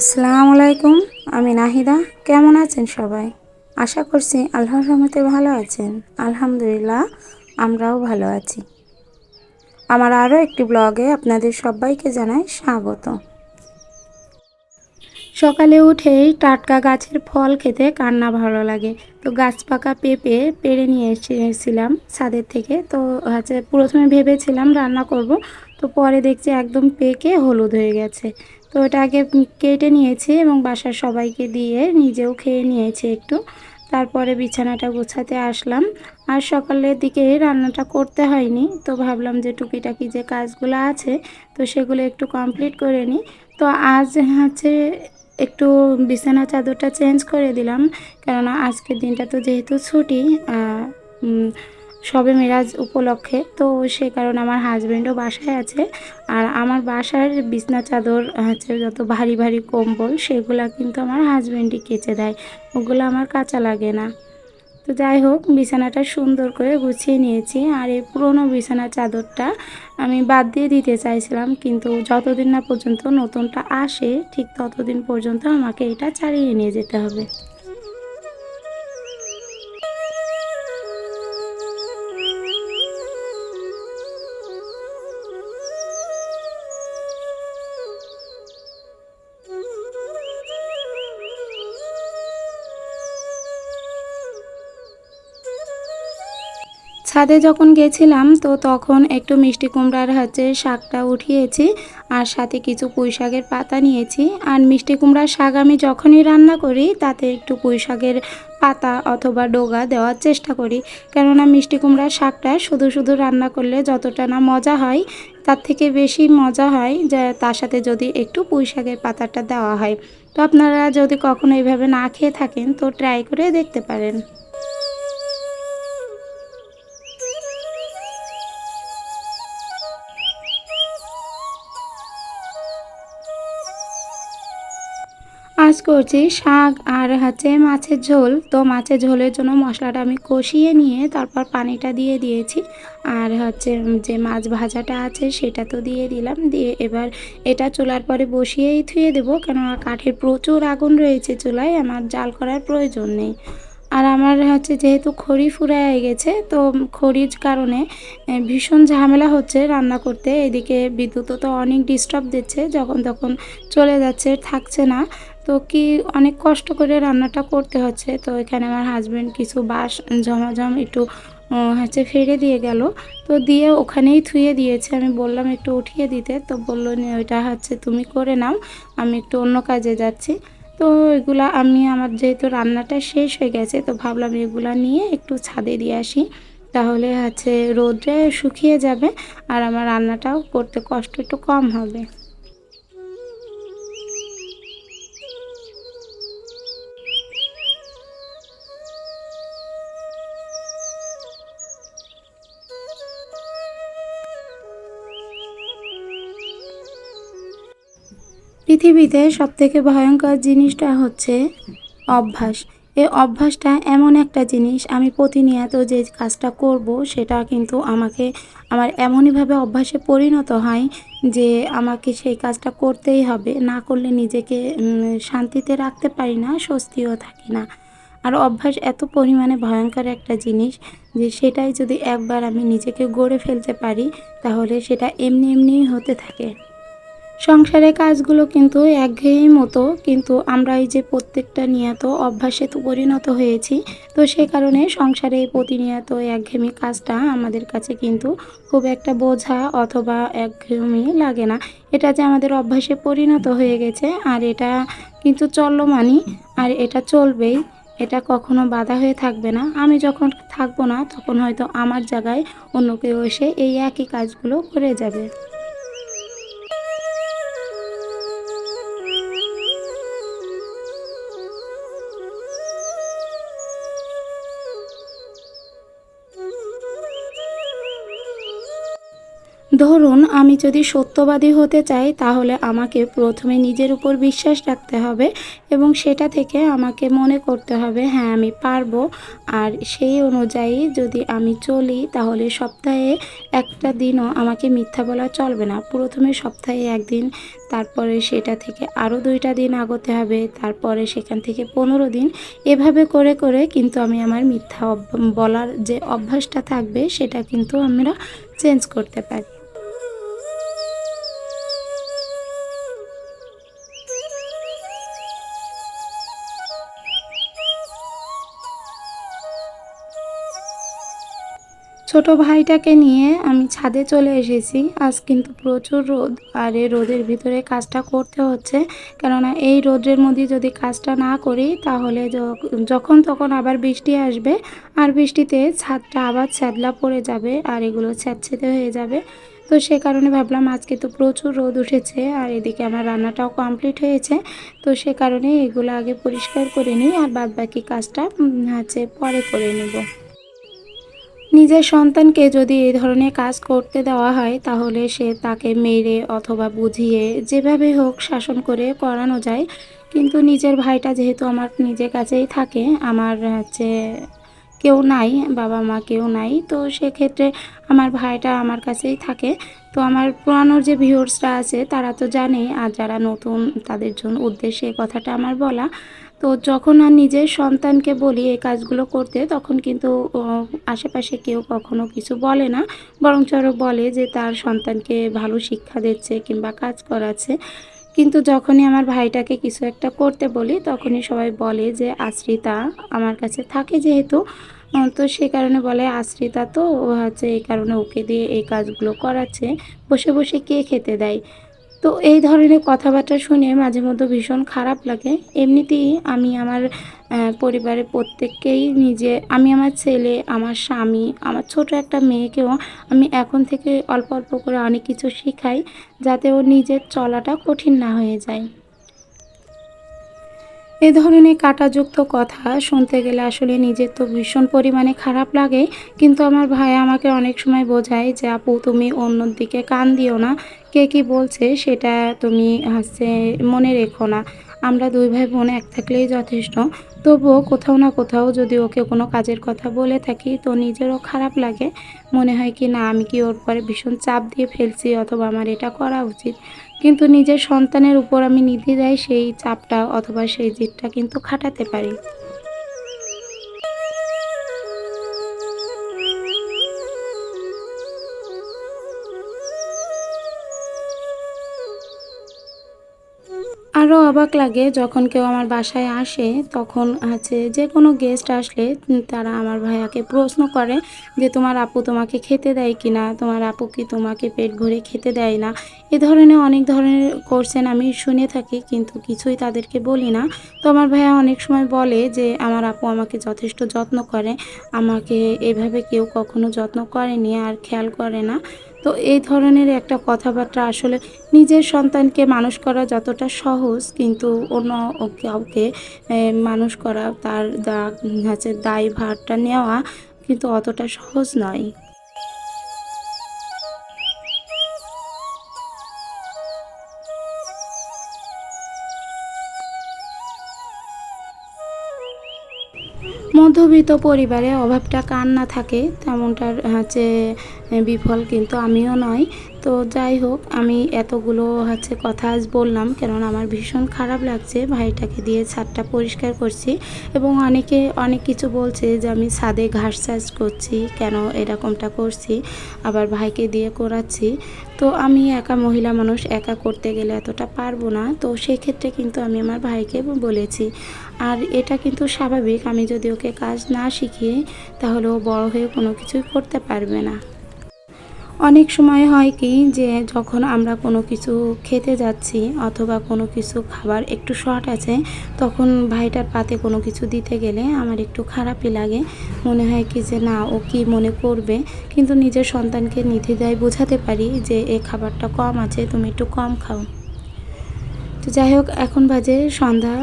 আসসালামু আলাইকুম। আমি নাহিদা। কেমন আছেন সবাই? আশা করছি আল্লাহর রহমতে ভালো আছেন। আলহামদুলিল্লাহ, আমরাও ভালো আছি। আমার আরও একটি ব্লগে আপনাদের সবাইকে জানাই স্বাগত। সকালে উঠেই টাটকা গাছের ফল খেতে কার না ভালো লাগে। তো গাছ পাকা পেঁপে পেড়ে নিয়ে এসেছিলাম ছাদের থেকে। তো প্রথমে ভেবেছিলাম রান্না করব, তো পরে দেখছি একদম পেকে হলুদ হয়ে গেছে। তো এটা আগে কেটে নিয়েছি এবং বাসার সবাইকে দিয়ে নিজেও খেয়ে নিয়েছি একটু। তারপরে বিছানাটা গোছাতে আসলাম। আর সকালের দিকে রান্নাটা করতে হয়নি, তো ভাবলাম যে টুকিটাকি যে কাজগুলো আছে তো সেগুলো একটু কমপ্লিট করে নিই। তো আজ একটু বিছানা চাদরটা চেঞ্জ করে দিলাম, কেননা আজকের দিনটা তো যেহেতু ছুটি, উম, শবে মেরাজ উপলক্ষে, তো সে কারণে আমার হাজব্যান্ডও বাসায় আছে। আর আমার বাসার বিছনা চাদর যত ভারী ভারী কম্বল সেগুলো কিন্তু আমার হাজব্যান্ডই কেচে দেয়, ওগুলো আমার কাঁচা লাগে না। তো যাই হোক, বিছানাটা সুন্দর করে গুছিয়ে নিয়েছি। আর এই পুরনো বিছানার চাদরটা আমি বাদ দিয়ে দিতে চাইছিলাম, কিন্তু যতদিন না পর্যন্ত নতুনটা আসে ঠিক ততদিন পর্যন্ত আমাকে এটা চালিয়ে নিয়ে যেতে হবে। ছাদে যখন গেছিলাম তো তখন একটু মিষ্টি কুমড়ার শাকটা উঠিয়েছি, আর সাথে কিছু পুঁই শাকের পাতা নিয়েছি। আর মিষ্টি কুমড়ার শাক আমি যখনই রান্না করি তাতে একটু পুঁই শাকের পাতা অথবা ডগা দেওয়ার চেষ্টা করি, কেননা মিষ্টি কুমড়ার শাকটা শুধু শুধু রান্না করলে যতটা না মজা হয় তার থেকে বেশি মজা হয় যে তার সাথে যদি একটু পুঁই শাকের পাতাটা দেওয়া হয়। তো আপনারা যদি কখনো এইভাবে না খেয়ে থাকেন তো ট্রাই করে দেখতে পারেন। আজ করছি শাক আর মাছের ঝোল। তো মাছের ঝোলের জন্য মশলাটা আমি কষিয়ে নিয়ে তারপর পানিটা দিয়ে দিয়েছি। আর যে মাছ ভাজাটা আছে সেটা তো দিয়ে দিলাম, দিয়ে এবার এটা চুলার পরে বসিয়েই থুয়ে দেবো, কেননা কাঠের প্রচুর আগুন রয়েছে চুলায়, আমার জাল করার প্রয়োজন নেই। আর আমার যেহেতু খড়ি ফুরায় গেছে, তো খড়ির কারণে ভীষণ ঝামেলা হচ্ছে রান্না করতে। এদিকে বিদ্যুৎও তো অনেক ডিস্টার্ব দিচ্ছে, যখন তখন চলে যাচ্ছে, থাকছে না। তো অনেক কষ্ট করে রান্নাটা করতে হচ্ছে। তো এখানে আমার হাজব্যান্ড কিছু বাঁশ ঝমাঝম একটু ফেলে দিয়ে গেল, তো দিয়ে ওখানেই থুয়ে দিয়েছে। আমি বললাম একটু উঠিয়ে দিতে, তো বললো ওইটা তুমি করে নাও, আমি একটু অন্য কাজে যাচ্ছি। তো এগুলা আমার যেহেতু রান্নাটা শেষ হয়ে গেছে, তো ভাবলাম এগুলা নিয়ে একটু ছাদে দিয়ে আসি, তাহলে রোদে শুকিয়ে যাবে আর আমার রান্নাটাও করতে কষ্ট একটু কম হবে। পৃথিবীতে সবথেকে ভয়ঙ্কর জিনিসটা হচ্ছে অভ্যাস। এই অভ্যাসটা এমন একটা জিনিস, আমি প্রতিনিয়ত যে কাজটা করব সেটা কিন্তু আমার এমনইভাবে অভ্যাসে পরিণত হয় যে আমাকে সেই কাজটা করতেই হবে, না করলে নিজেকে শান্তিতে রাখতে পারি না, স্বস্তিও থাকি না। আর অভ্যাস এত পরিমাণে ভয়ঙ্কর একটা জিনিস যে সেটাই যদি একবার আমি নিজেকে গড়ে ফেলতে পারি তাহলে সেটা এমনি এমনিই হতে থাকে। সংসারের কাজগুলো কিন্তু একঘেয়েই মতো, কিন্তু আমরা এই যে প্রত্যেকটা নিয়ত অভ্যাসে তো পরিণত হয়েছি, তো সে কারণে সংসারে এই প্রতিনিয়ত একঘেয়েমি কাজটা আমাদের কাছে কিন্তু খুব একটা বোঝা অথবা একঘেয়েমি লাগে না। এটা যে আমাদের অভ্যাসে পরিণত হয়ে গেছে, আর এটা কিন্তু চলমানই, আর এটা চলবেই। এটা কখনো বাধা হয়ে থাকবে না। আমি যখন থাকবো না তখন হয়তো আমার জায়গায় অন্য কেউ এসে এই একই কাজগুলো করে যাবে। ধরুন আমি যদি সত্যবাদী হতে চাই তাহলে আমাকে প্রথমে নিজের উপর বিশ্বাস রাখতে হবে, এবং সেটা থেকে আমাকে মনে করতে হবে হ্যাঁ আমি পারবো। আর সেই অনুযায়ী যদি আমি চলি তাহলে সপ্তাহে একটা দিনও আমাকে মিথ্যা বলা চলবে না। প্রথমে সপ্তাহে একদিন তারপরে সেটা থেকে আরও 2টা দিন আগাতে হবে, তারপরে সেখান থেকে 15 দিন, এভাবে করে করে কিন্তু আমি আমার মিথ্যা বলার যে অভ্যাসটা থাকবে সেটা কিন্তু আমরা চেঞ্জ করতে পারি। ছোট ভাইটাকে নিয়ে আমি ছাদে চলে এসেছি। আজ কিন্তু প্রচুর রোদ, আর এই রোদের ভিতরে কাজটা করতে হচ্ছে। কেননা এই রোদের মধ্যে যদি কাজটা না করি তাহলে যখন তখন আবার বৃষ্টি আসবে, আর বৃষ্টিতে ছাদটা আবার ছ্যাদলা পড়ে যাবে আর এগুলো ছ্যাঁতছেঁতে হয়ে যাবে। তো সে কারণে ভাবলাম আজকে তো প্রচুর রোদ উঠেছে, আর এদিকে আমার রান্নাটাও কমপ্লিট হয়েছে। তো সে কারণে এগুলো আগে পরিষ্কার করে নিই, আর বাদবাকি কাজটা পরে করে নেব। নিজের সন্তানকে যদি এই ধরনের কাজ করতে দেওয়া হয় তাহলে তাকে মেরে অথবা বুঝিয়ে যেভাবে হোক শাসন করে করানো যায়। কিন্তু নিজের ভাইটা যেহেতু আমার নিজের কাছেই থাকে, আমার কেউ নাই, বাবা মা কেউ নাই, তো সেক্ষেত্রে আমার ভাইটা আমার কাছেই থাকে। তো আমার পুরানো যে ভিউয়ার্সরা আছে তারা তো জানেই, আর যারা নতুন তাদের জন্য উদ্দেশ্যে এই কথাটা আমার বলা। তো যখন আর নিজের সন্তানকে বলি এই কাজগুলো করতে, তখন কিন্তু আশেপাশে কেউ কখনো কিছু বলে না, বরঞ্চ আরও বলে যে তার সন্তানকে ভালো শিক্ষা দিচ্ছে কিংবা কাজ করাচ্ছে। কিন্তু যখনই আমার ভাইটাকে কিছু একটা করতে বলি তখনই সবাই বলে যে আশ্রিতা আমার কাছে থাকে যেহেতু, তো সে কারণে বলে আশ্রিতা তো এই কারণে ওকে দিয়ে এই কাজগুলো করাচ্ছে, বসে বসে কে খেতে দেয়। তো এই ধরনের কথাবার্তা শুনে মাঝে মধ্যে ভীষণ খারাপ লাগে। এমনিতেই আমি আমার পরিবারের প্রত্যেককেই আমি আমার ছেলে, আমার স্বামী, আমার ছোট একটা মেয়েকেও আমি এখন থেকে অল্প অল্প করে অনেক কিছু শিখাই, যাতে ওর নিজের চলাটা কঠিন না হয়ে যায়। এ ধরনের কাঁটাযুক্ত কথা শুনতে গেলে আসলে নিজের তো ভীষণ পরিমাণে খারাপ লাগে। কিন্তু আমার ভাই আমাকে অনেক সময় বোঝায় যে আপু তুমি অন্যর দিকে কান দিও না, কে কী বলছে সেটা তুমি মনে রেখো না। আমরা 2 ভাই বোন এক থাকলেই যথেষ্ট। তবুও কোথাও না কোথাও যদি ওকে কোনো কাজের কথা বলে থাকি তো নিজেরও খারাপ লাগে। মনে হয় কি না আমি কি ওর পরে ভীষণ চাপ দিয়ে ফেলছি, অথবা আমার এটা করা উচিত। কিন্তু নিজের সন্তানের উপর আমি নির্দ্বিধায় সেই চাপটা অথবা সেই জেদটা কিন্তু খাটাতে পারি। আরও অবাক লাগে যখন কেউ আমার বাসায় আসে, তখন যে কোনো গেস্ট আসলে তারা আমার ভাইয়াকে প্রশ্ন করে যে তোমার আপু তোমাকে খেতে দেয় কি না, তোমার আপু কি তোমাকে পেট ভরে খেতে দেয় না। এ ধরনের অনেক ধরনের কোয়েশ্চেন আমি শুনে থাকি, কিন্তু কিছুই তাদেরকে বলি না। তো আমার ভাইয়া অনেক সময় বলে যে আমার আপু আমাকে যথেষ্ট যত্ন করে, আমাকে এভাবে কেউ কখনো যত্ন করেনি আর খেয়াল করে না। তো এই ধরনের একটা কথাবার্তা আসলে নিজের সন্তানকে মানুষ করা যতটা সহজ, কিন্তু অন্য কাউকে মানুষ করা, তার দায়ভারটা নেওয়া কিন্তু অতটা সহজ নয়। মধ্যবিত্ত পরিবারে অভাবটা কার না থাকে, তেমনটার বিফল কিন্তু আমিও নয়। তো যাই হোক, আমি এতগুলো কথা আজ বললাম, কারণ আমার ভীষণ খারাপ লাগছে। ভাইটাকে দিয়ে ছাদটা পরিষ্কার করছি, এবং অনেকে অনেক কিছু বলছে যে আমি ছাদে ঘাস চাষ করছি, কেন এরকমটা করছি, আবার ভাইকে দিয়ে করাচ্ছি। তো আমি একা মহিলা মানুষ, একা করতে গেলে এতটা পারবো না। তো সেক্ষেত্রে কিন্তু আমি আমার ভাইকে বলেছি, আর এটা কিন্তু স্বাভাবিক। আমি যদি ওকে কাজ না শিখিয়ে তাহলে ও বড় হয়ে কোনো কিছুই করতে পারবে না। অনেক সময় হয় কি যে যখন আমরা কোনো কিছু খেতে যাচ্ছি অথবা কোনো কিছু খাবার একটু শর্ট আছে, তখন ভাইটার পাতে কোনো কিছু দিতে গেলে আমার একটু খারাপই লাগে। মনে হয় কি যে না ও কি মনে করবে, কিন্তু নিজের সন্তানকে নির্দ্বিধায় বোঝাতে পারি যে এই খাবারটা কম আছে, তুমি একটু কম খাও। তো যাই হোক, এখন বাজে সন্ধ্যা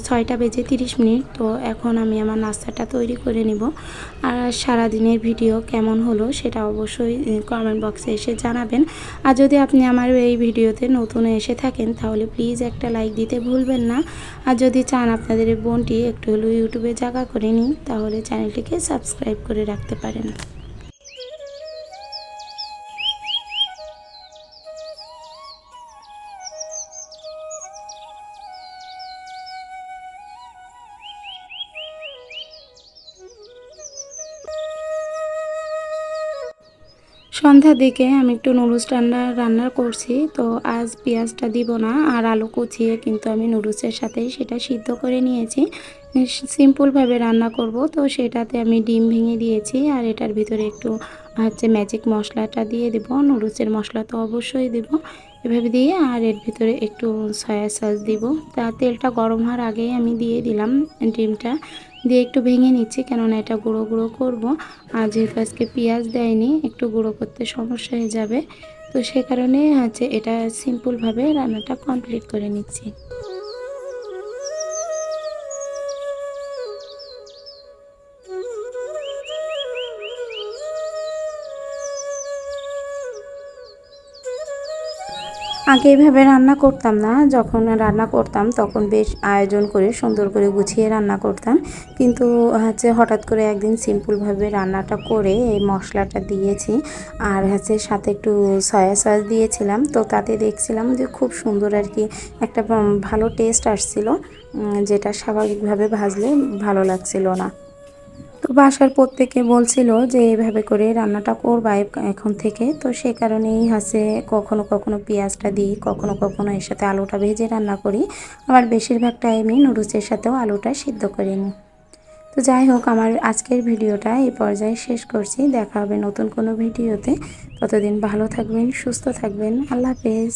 6টা বেজে 30 মিনিট। তো এখন আমি আমার নাস্তাটা তৈরি করে নিব। আর সারাদিনের ভিডিও কেমন হলো সেটা অবশ্যই কমেন্ট বক্সে এসে জানাবেন। আর যদি আপনি আমার এই ভিডিওতে নতুন এসে থাকেন তাহলে প্লিজ একটা লাইক দিতে ভুলবেন না। আর যদি চান আপনাদের এই বোনটি একটু হলেও ইউটিউবে জায়গা করে নিই, তাহলে চ্যানেলটিকে সাবস্ক্রাইব করে রাখতে পারেন। সন্ধ্যার দিকে আমি একটু নুডলস রান্না করছি। তো আজ পেঁয়াজটা দিব না, আর আলু কুচিয়ে কিন্তু আমি নুডলসের সাথেই সেটা সিদ্ধ করে নিয়েছি। সিম্পলভাবে রান্না করব, তো সেটাতে আমি ডিম ভেঙে দিয়েছি, আর এটার ভিতরে একটু ম্যাজিক মশলাটা দিয়ে দেব। নুডলসের মশলা তো অবশ্যই দেব। এভাবে দিয়ে আর এর ভিতরে একটু সয়া সস দিব। তা তেলটা গরম হওয়ার আগেই আমি দিয়ে দিলাম ডিমটা, দিয়ে একটু ভেঙে নিচ্ছি, কেননা এটা গুঁড়ো গুঁড়ো করব। আর যেহেতু আজকে পেঁয়াজ দেয়নি, একটু গুঁড়ো করতে সমস্যা হয়ে যাবে, তো সে কারণে এটা সিম্পলভাবে রান্নাটা কমপ্লিট করে নিচ্ছি। আগে এভাবে রান্না করতাম না, যখন রান্না করতাম তখন বেশ আয়োজন করে সুন্দর করে গুছিয়ে রান্না করতাম। কিন্তু হঠাৎ করে একদিন সিম্পলভাবে রান্নাটা করে এই মশলাটা দিয়েছি, আর সাথে একটু সয়া সস দিয়েছিলাম। তো তাতে দেখছিলাম যে খুব সুন্দর আর কি একটা ভালো টেস্ট আসছিল, যেটা স্বাভাবিকভাবে ভাজলে ভালো লাগছিল না। তো বাসার প্রত্যেকে বলছিল যে এইভাবে করে রান্নাটা করবা এখন থেকে। তো সে কারণেই কখনো কখনো পেঁয়াজটা দিই, কখনো কখনো এর সাথে আলুটা ভেজে রান্না করি। আবার বেশিরভাগ টাইমই নুডলসের সাথেও আলুটা সিদ্ধ করে নিই। তো যাই হোক, আমার আজকের ভিডিওটা এই পর্যায়ে শেষ করছি। দেখা হবে নতুন কোনো ভিডিওতে। ততদিন ভালো থাকবেন, সুস্থ থাকবেন। আল্লাহ হাফেজ।